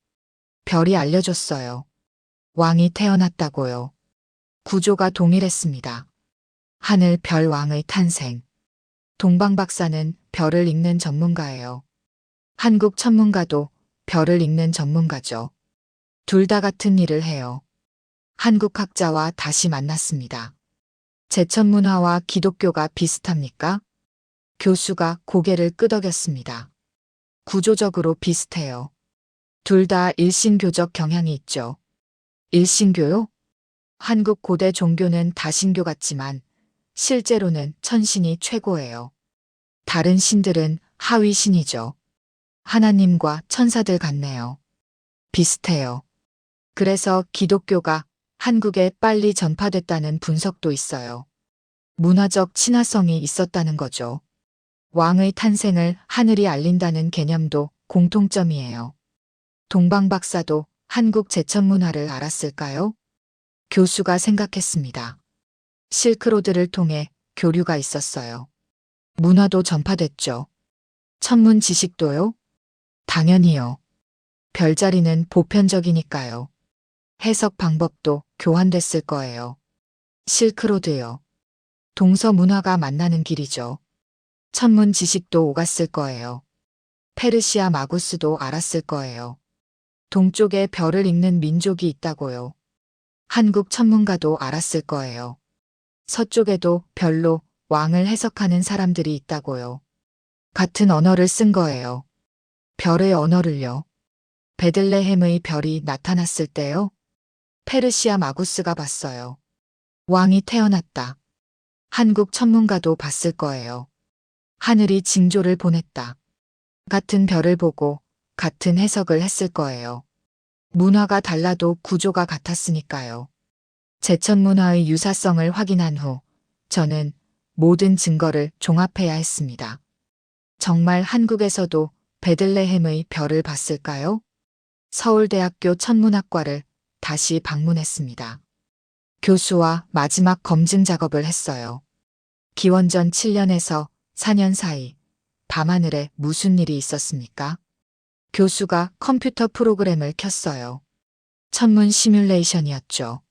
S1: 별이 알려줬어요. 왕이 태어났다고요. 구조가 동일했습니다. 하늘 별 왕의 탄생. 동방 박사는 별을 읽는 전문가예요. 한국 천문가도 별을 읽는 전문가죠. 둘 다 같은 일을 해요. 한국 학자와 다시 만났습니다. 제천문화와 기독교가 비슷합니까? 교수가 고개를 끄덕였습니다. 구조적으로 비슷해요. 둘 다 일신교적 경향이 있죠. 일신교요? 한국 고대 종교는 다신교 같지만 실제로는 천신이 최고예요. 다른 신들은 하위 신이죠. 하나님과 천사들 같네요. 비슷해요. 그래서 기독교가 한국에 빨리 전파됐다는 분석도 있어요. 문화적 친화성이 있었다는 거죠. 왕의 탄생을 하늘이 알린다는 개념도 공통점이에요. 동방 박사도 한국 제천문화를 알았을까요? 교수가 생각했습니다. 실크로드를 통해 교류가 있었어요. 문화도 전파됐죠. 천문 지식도요? 당연히요. 별자리는 보편적이니까요. 해석 방법도 교환됐을 거예요. 실크로드요. 동서 문화가 만나는 길이죠. 천문 지식도 오갔을 거예요. 페르시아 마구스도 알았을 거예요. 동쪽에 별을 읽는 민족이 있다고요. 한국 천문가도 알았을 거예요. 서쪽에도 별로 왕을 해석하는 사람들이 있다고요. 같은 언어를 쓴 거예요. 별의 언어를요. 베들레헴의 별이 나타났을 때요. 페르시아 마구스가 봤어요. 왕이 태어났다. 한국 천문가도 봤을 거예요. 하늘이 징조를 보냈다. 같은 별을 보고 같은 해석을 했을 거예요. 문화가 달라도 구조가 같았으니까요. 제천문화의 유사성을 확인한 후 저는 모든 증거를 종합해야 했습니다. 정말 한국에서도 베들레헴의 별을 봤을까요? 서울대학교 천문학과를 다시 방문했습니다. 교수와 마지막 검증 작업을 했어요. 기원전 7년에서 4년 사이 밤하늘에 무슨 일이 있었습니까? 교수가 컴퓨터 프로그램을 켰어요. 천문 시뮬레이션이었죠.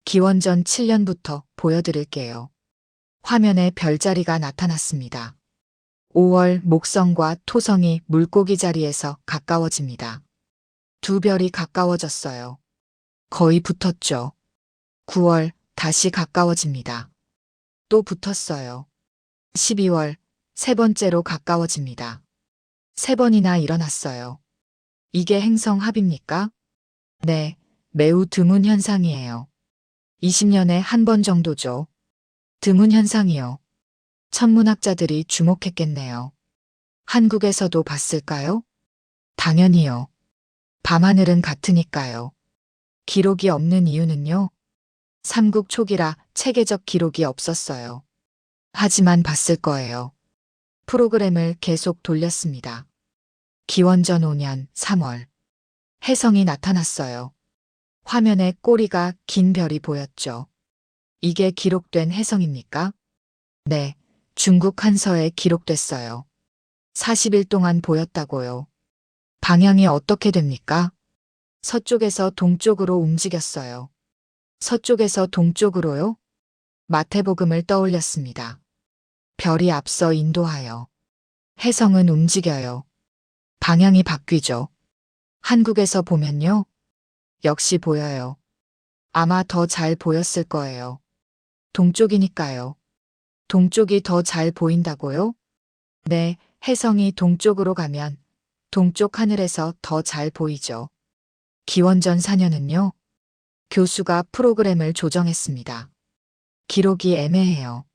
S1: 기원전 7년부터 보여드릴게요. 화면에 별자리가 나타났습니다. 5월 목성과 토성이 물고기 자리에서 가까워집니다. 두 별이 가까워졌어요. 거의 붙었죠. 9월 다시 가까워집니다. 또 붙었어요. 12월, 세 번째로 가까워집니다. 세 번이나 일어났어요. 이게 행성합입니까? 네, 매우 드문 현상이에요. 20년에 한 번 정도죠. 드문 현상이요. 천문학자들이 주목했겠네요. 한국에서도 봤을까요? 당연히요. 밤하늘은 같으니까요. 기록이 없는 이유는요? 삼국 초기라 체계적 기록이 없었어요. 하지만 봤을 거예요. 프로그램을 계속 돌렸습니다. 기원전 5년 3월. 혜성이 나타났어요. 화면에 꼬리가 긴 별이 보였죠. 이게 기록된 혜성입니까? 네, 중국 한서에 기록됐어요. 40일 동안 보였다고요. 방향이 어떻게 됩니까? 서쪽에서 동쪽으로 움직였어요. 서쪽에서 동쪽으로요? 마태복음을 떠올렸습니다. 별이 앞서 인도하여. 혜성은 움직여요. 방향이 바뀌죠. 한국에서 보면요. 역시 보여요. 아마 더 잘 보였을 거예요. 동쪽이니까요. 동쪽이 더 잘 보인다고요? 네, 혜성이 동쪽으로 가면 동쪽 하늘에서 더 잘 보이죠. 기원전 4년은요. 교수가 프로그램을 조정했습니다. 기록이 애매해요.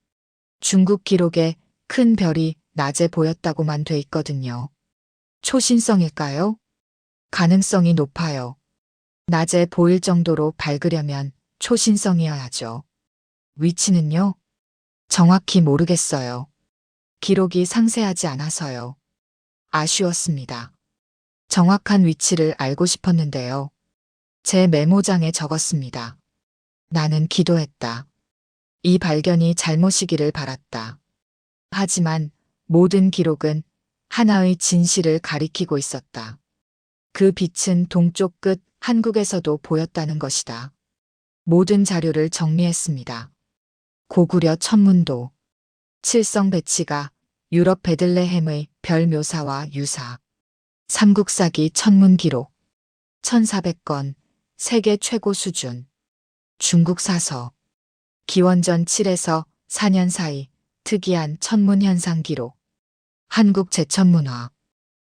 S1: 중국 기록에 큰 별이 낮에 보였다고만 돼 있거든요. 초신성일까요? 가능성이 높아요. 낮에 보일 정도로 밝으려면 초신성이어야죠. 위치는요? 정확히 모르겠어요. 기록이 상세하지 않아서요. 아쉬웠습니다. 정확한 위치를 알고 싶었는데요. 제 메모장에 적었습니다. 나는 기도했다. 이 발견이 잘못이기를 바랐다. 하지만 모든 기록은 하나의 진실을 가리키고 있었다. 그 빛은 동쪽 끝 한국에서도 보였다는 것이다. 모든 자료를 정리했습니다. 고구려 천문도, 칠성 배치가 유럽 베들레헴의 별 묘사와 유사, 삼국사기 천문 기록, 1400건, 세계 최고 수준, 중국 사서, 기원전 7에서 4년 사이 특이한 천문 현상 기록, 한국 제천문화,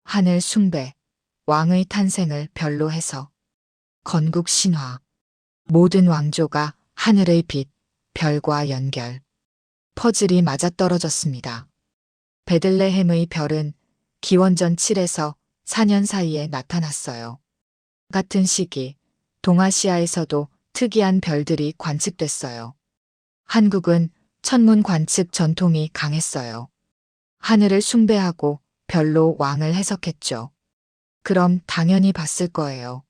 S1: 하늘 숭배, 왕의 탄생을 별로 해서, 건국 신화, 모든 왕조가 하늘의 빛, 별과 연결, 퍼즐이 맞아떨어졌습니다. 베들레헴의 별은 기원전 7에서 4년 사이에 나타났어요. 같은 시기 동아시아에서도 특이한 별들이 관측됐어요. 한국은 천문 관측 전통이 강했어요. 하늘을 숭배하고 별로 왕을 해석했죠. 그럼 당연히 봤을 거예요.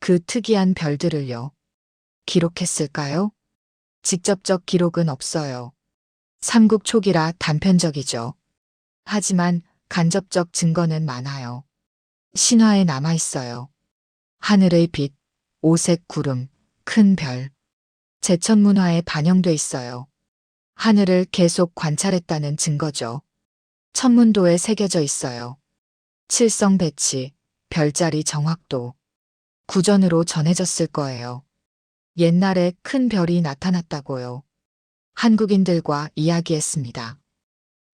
S1: 그 특이한 별들을요. 기록했을까요? 직접적 기록은 없어요. 삼국 초기라 단편적이죠. 하지만 간접적 증거는 많아요. 신화에 남아 있어요. 하늘의 빛, 오색 구름, 큰 별. 제천문화에 반영돼 있어요. 하늘을 계속 관찰했다는 증거죠. 천문도에 새겨져 있어요. 칠성 배치, 별자리 정확도. 구전으로 전해졌을 거예요. 옛날에 큰 별이 나타났다고요. 한국인들과 이야기했습니다.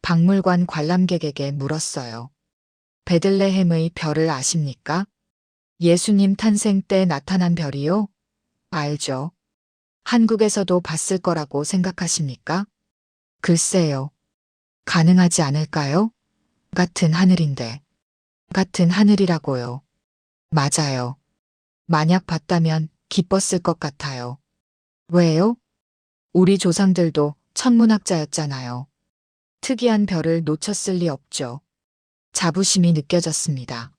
S1: 박물관 관람객에게 물었어요. 베들레헴의 별을 아십니까? 예수님 탄생 때 나타난 별이요? 알죠. 한국에서도 봤을 거라고 생각하십니까? 글쎄요. 가능하지 않을까요? 같은 하늘인데. 같은 하늘이라고요. 맞아요. 만약 봤다면 기뻤을 것 같아요. 왜요? 우리 조상들도 천문학자였잖아요. 특이한 별을 놓쳤을 리 없죠. 자부심이 느껴졌습니다.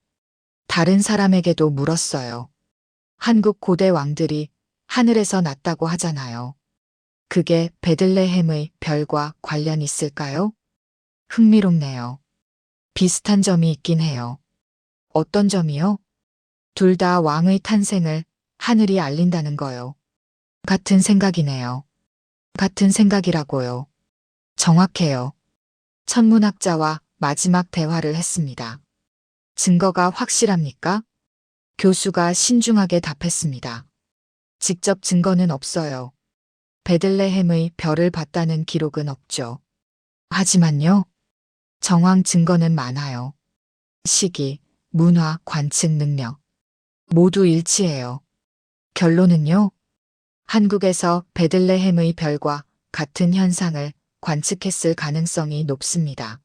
S1: 다른 사람에게도 물었어요. 한국 고대 왕들이 하늘에서 났다고 하잖아요. 그게 베들레헴의 별과 관련 있을까요? 흥미롭네요. 비슷한 점이 있긴 해요. 어떤 점이요? 둘 다 왕의 탄생을 하늘이 알린다는 거요. 같은 생각이네요. 같은 생각이라고요. 정확해요. 천문학자와 마지막 대화를 했습니다. 증거가 확실합니까? 교수가 신중하게 답했습니다. 직접 증거는 없어요. 베들레헴의 별을 봤다는 기록은 없죠. 하지만요, 정황 증거는 많아요. 시기, 문화, 관측 능력. 모두 일치해요. 결론은요, 한국에서 베들레헴의 별과 같은 현상을 관측했을 가능성이 높습니다.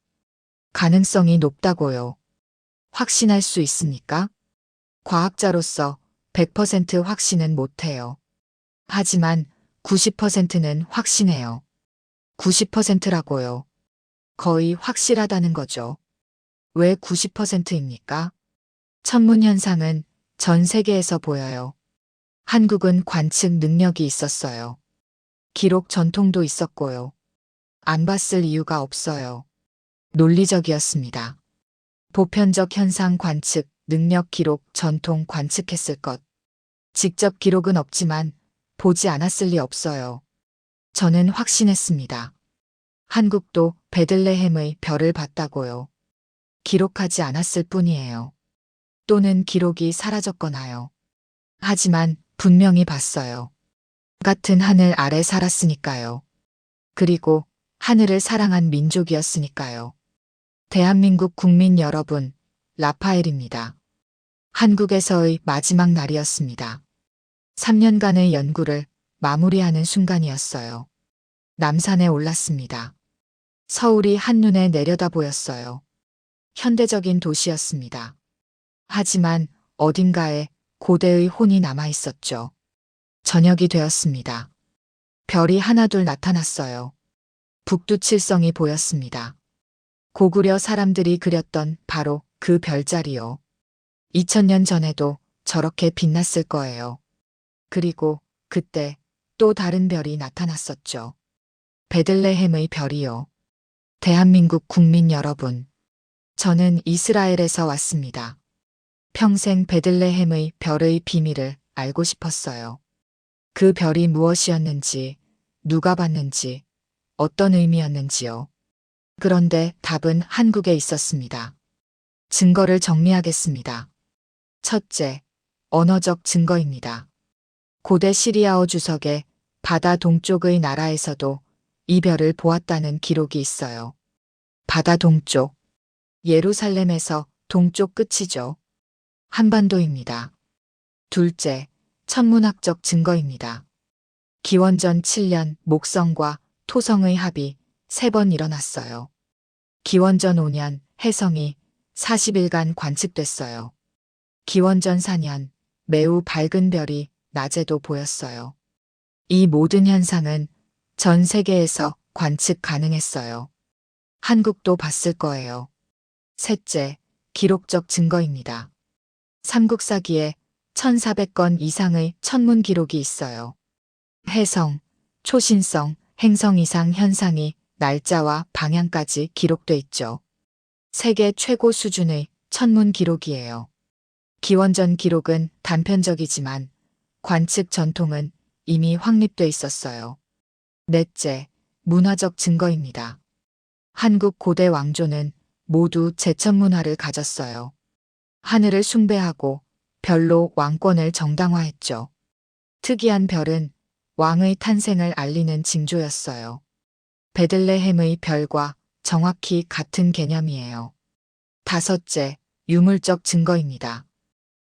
S1: 가능성이 높다고요. 확신할 수 있습니까? 과학자로서 100% 확신은 못해요. 하지만 90%는 확신해요. 90%라고요. 거의 확실하다는 거죠. 왜 90%입니까? 천문 현상은 전 세계에서 보여요. 한국은 관측 능력이 있었어요. 기록 전통도 있었고요. 안 봤을 이유가 없어요. 논리적이었습니다. 보편적 현상 관측, 능력 기록, 전통 관측했을 것. 직접 기록은 없지만 보지 않았을 리 없어요. 저는 확신했습니다. 한국도 베들레헴의 별을 봤다고요. 기록하지 않았을 뿐이에요. 또는 기록이 사라졌거나요. 하지만 분명히 봤어요. 같은 하늘 아래 살았으니까요. 그리고 하늘을 사랑한 민족이었으니까요. 대한민국 국민 여러분, 라파엘입니다. 한국에서의 마지막 날이었습니다. 3년간의 연구를 마무리하는 순간이었어요. 남산에 올랐습니다. 서울이 한눈에 내려다 보였어요. 현대적인 도시였습니다. 하지만 어딘가에 고대의 혼이 남아 있었죠. 저녁이 되었습니다. 별이 하나둘 나타났어요. 북두칠성이 보였습니다. 고구려 사람들이 그렸던 바로 그 별자리요. 2000년 전에도 저렇게 빛났을 거예요. 그리고 그때 또 다른 별이 나타났었죠. 베들레헴의 별이요. 대한민국 국민 여러분, 저는 이스라엘에서 왔습니다. 평생 베들레헴의 별의 비밀을 알고 싶었어요. 그 별이 무엇이었는지, 누가 봤는지, 어떤 의미였는지요. 그런데 답은 한국에 있었습니다. 증거를 정리하겠습니다. 첫째, 언어적 증거입니다. 고대 시리아어 주석에 바다 동쪽의 나라에서도 이 별을 보았다는 기록이 있어요. 바다 동쪽, 예루살렘에서 동쪽 끝이죠. 한반도입니다. 둘째, 천문학적 증거입니다. 기원전 7년 목성과 토성의 합이 3번 일어났어요. 기원전 5년 혜성이 40일간 관측됐어요. 기원전 4년 매우 밝은 별이 낮에도 보였어요. 이 모든 현상은 전 세계에서 관측 가능했어요. 한국도 봤을 거예요. 셋째, 기록적 증거입니다. 삼국사기에 1400건 이상의 천문 기록이 있어요. 해성, 초신성, 행성 이상 현상이 날짜와 방향까지 기록돼 있죠. 세계 최고 수준의 천문 기록이에요. 기원전 기록은 단편적이지만 관측 전통은 이미 확립돼 있었어요. 넷째, 문화적 증거입니다. 한국 고대 왕조는 모두 제천 문화를 가졌어요. 하늘을 숭배하고 별로 왕권을 정당화했죠. 특이한 별은 왕의 탄생을 알리는 징조였어요. 베들레헴의 별과 정확히 같은 개념이에요. 다섯째, 유물적 증거입니다.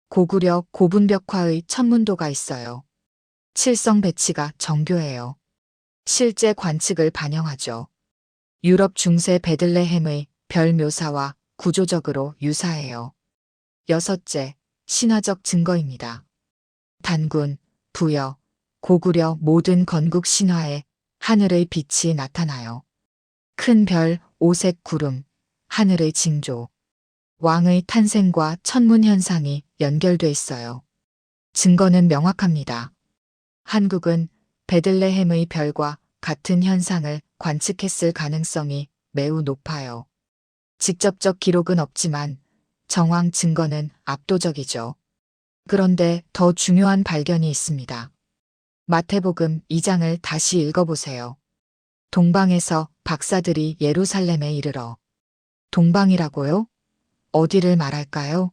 S1: 고구려 고분벽화의 천문도가 있어요. 칠성 배치가 정교해요. 실제 관측을 반영하죠. 유럽 중세 베들레헴의 별 묘사와 구조적으로 유사해요. 여섯째, 신화적 증거입니다. 단군, 부여, 고구려 모든 건국 신화에 하늘의 빛이 나타나요. 큰 별, 오색 구름, 하늘의 징조. 왕의 탄생과 천문 현상이 연결돼 있어요. 증거는 명확합니다. 한국은 베들레헴의 별과 같은 현상을 관측했을 가능성이 매우 높아요. 직접적 기록은 없지만 정황 증거는 압도적이죠. 그런데 더 중요한 발견이 있습니다. 마태복음 2장을 다시 읽어보세요. 동방에서 박사들이 예루살렘에 이르러. 동방이라고요? 어디를 말할까요?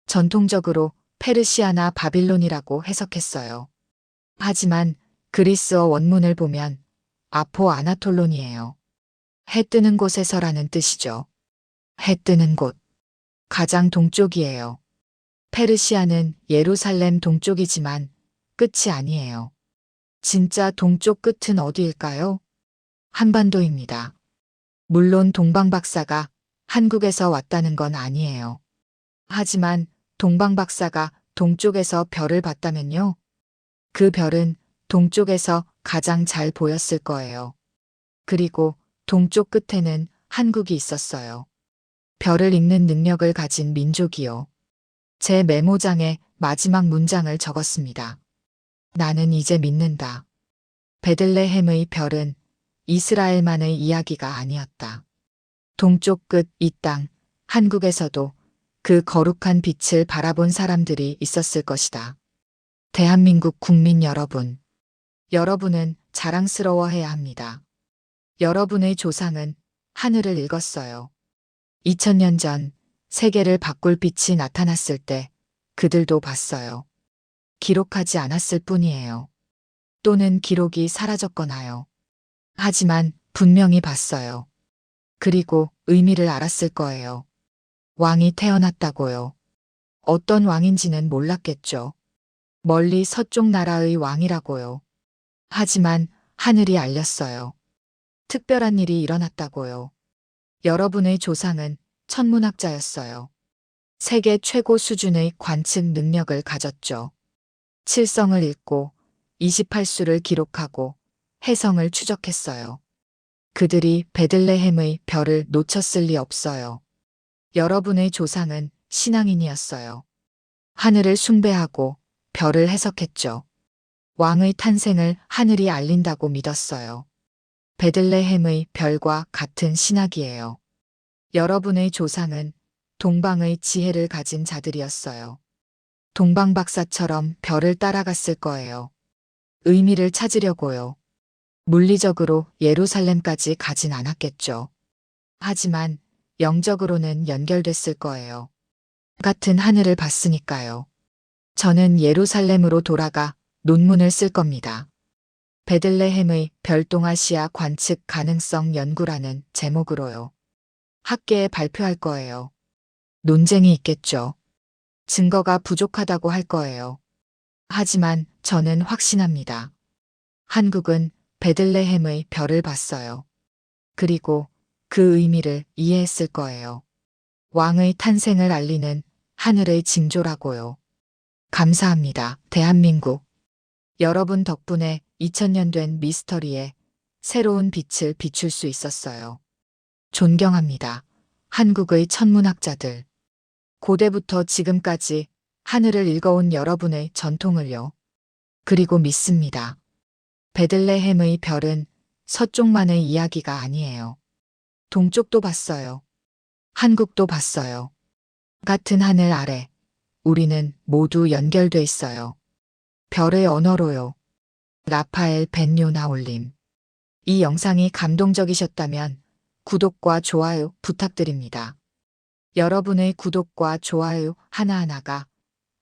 S1: 전통적으로 페르시아나 바빌론이라고 해석했어요. 하지만 그리스어 원문을 보면 아포 아나톨론이에요. 해 뜨는 곳에서라는 뜻이죠. 해 뜨는 곳. 가장 동쪽이에요. 페르시아는 예루살렘 동쪽이지만 끝이 아니에요. 진짜 동쪽 끝은 어디일까요? 한반도입니다. 물론 동방박사가 한국에서 왔다는 건 아니에요. 하지만 동방박사가 동쪽에서 별을 봤다면요? 그 별은 동쪽에서 가장 잘 보였을 거예요. 그리고 동쪽 끝에는 한국이 있었어요. 별을 읽는 능력을 가진 민족이요. 제 메모장에 마지막 문장을 적었습니다. 나는 이제 믿는다. 베들레헴의 별은 이스라엘만의 이야기가 아니었다. 동쪽 끝 이 땅, 한국에서도 그 거룩한 빛을 바라본 사람들이 있었을 것이다. 대한민국 국민 여러분, 여러분은 자랑스러워해야 합니다. 여러분의 조상은 하늘을 읽었어요. 2000년 전 세계를 바꿀 빛이 나타났을 때 그들도 봤어요. 기록하지 않았을 뿐이에요. 또는 기록이 사라졌거나요. 하지만 분명히 봤어요. 그리고 의미를 알았을 거예요. 왕이 태어났다고요. 어떤 왕인지는 몰랐겠죠. 멀리 서쪽 나라의 왕이라고요. 하지만 하늘이 알렸어요. 특별한 일이 일어났다고요. 여러분의 조상은 천문학자였어요. 세계 최고 수준의 관측 능력을 가졌죠. 칠성을 읽고 28수를 기록하고 해성을 추적했어요. 그들이 베들레헴의 별을 놓쳤을 리 없어요. 여러분의 조상은 신앙인이었어요. 하늘을 숭배하고 별을 해석했죠. 왕의 탄생을 하늘이 알린다고 믿었어요. 베들레헴의 별과 같은 신학이에요. 여러분의 조상은 동방의 지혜를 가진 자들이었어요. 동방박사처럼 별을 따라갔을 거예요. 의미를 찾으려고요. 물리적으로 예루살렘까지 가진 않았겠죠. 하지만 영적으로는 연결됐을 거예요. 같은 하늘을 봤으니까요. 저는 예루살렘으로 돌아가 논문을 쓸 겁니다. 베들레헴의 별동아시아 관측 가능성 연구라는 제목으로요. 학계에 발표할 거예요. 논쟁이 있겠죠. 증거가 부족하다고 할 거예요. 하지만 저는 확신합니다. 한국은 베들레헴의 별을 봤어요. 그리고 그 의미를 이해했을 거예요. 왕의 탄생을 알리는 하늘의 징조라고요. 감사합니다, 대한민국. 여러분 덕분에 2000년 된 미스터리에 새로운 빛을 비출 수 있었어요. 존경합니다. 한국의 천문학자들. 고대부터 지금까지 하늘을 읽어온 여러분의 전통을요. 그리고 믿습니다. 베들레헴의 별은 서쪽만의 이야기가 아니에요. 동쪽도 봤어요. 한국도 봤어요. 같은 하늘 아래 우리는 모두 연결돼 있어요. 별의 언어로요. 라파엘 벤요나 올림. 이 영상이 감동적이셨다면 구독과 좋아요 부탁드립니다. 여러분의 구독과 좋아요 하나하나가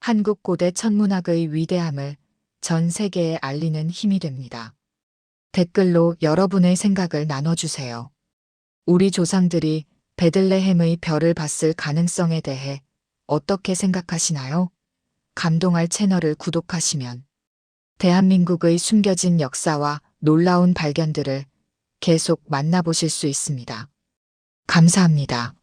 S1: 한국 고대 천문학의 위대함을 전 세계에 알리는 힘이 됩니다. 댓글로 여러분의 생각을 나눠주세요. 우리 조상들이 베들레헴의 별을 봤을 가능성에 대해 어떻게 생각하시나요? 감동할 채널을 구독하시면 대한민국의 숨겨진 역사와 놀라운 발견들을 계속 만나보실 수 있습니다. 감사합니다.